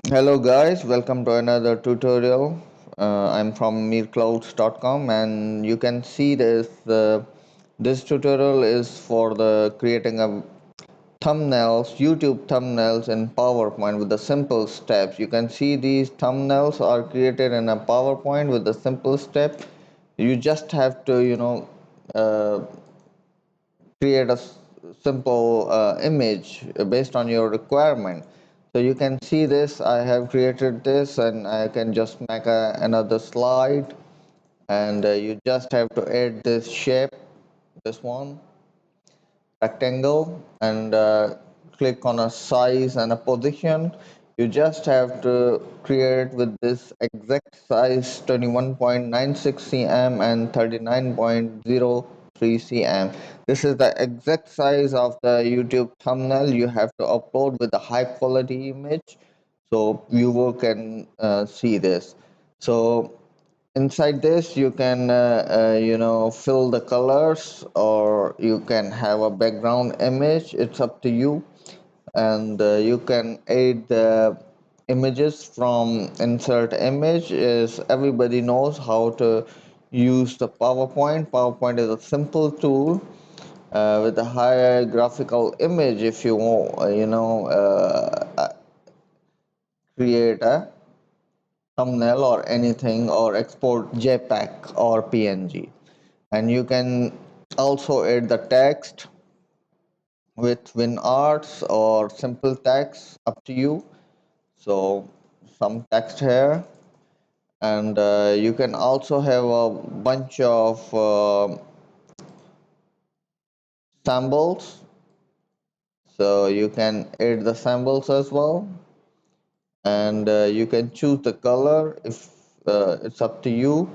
Hello guys, welcome to another tutorial. I'm from meerclouds.com and you can see this tutorial is for the creating a thumbnails, YouTube thumbnails in PowerPoint with the simple steps. You can see these thumbnails are created in a PowerPoint with the simple step. You just have to, uh, create a simple image based on your requirement. So you can see this, I have created this and I can just make another slide, and you just have to add this shape, this one rectangle, and click on a size and a position. You just have to create with this exact size 21.96 cm and 39.03 cm. This is the exact size of the YouTube thumbnail you have to upload with a high quality image so viewer can see this. So inside this you can fill the colors, or you can have a background image, it's up to you. And you can add the images from insert image. Is everybody knows how to use the PowerPoint is a simple tool with a higher graphical image. If you want, create a thumbnail or anything, or export JPEG or PNG. And you can also add the text with WinArts or simple text, up to you. So some text here, and you can also have a bunch of samples, so you can add the samples as well. And you can choose the color if it's up to you.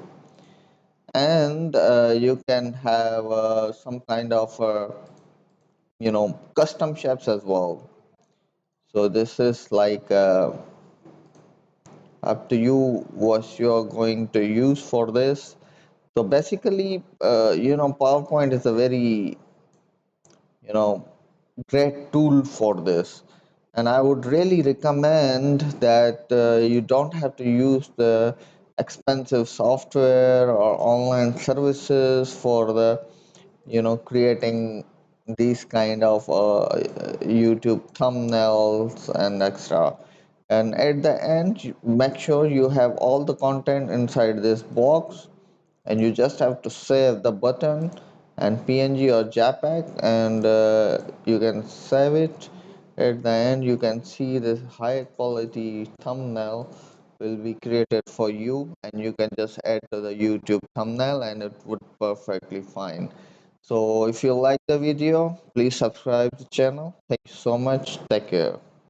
And you can have some kind of custom shapes as well. So this is like up to you what you're going to use for this. So basically, PowerPoint is a very you know great tool for this, and I would really recommend that you don't have to use the expensive software or online services for the creating these kind of YouTube thumbnails and extra. And at the end, make sure you have all the content inside this box, and you just have to save the button and PNG or JPEG, and you can save it. At the end, you can see this high quality thumbnail will be created for you, and you can just add to the YouTube thumbnail and it would perfectly fine. So if you like the video, please subscribe to the channel. Thank you so much. Take care.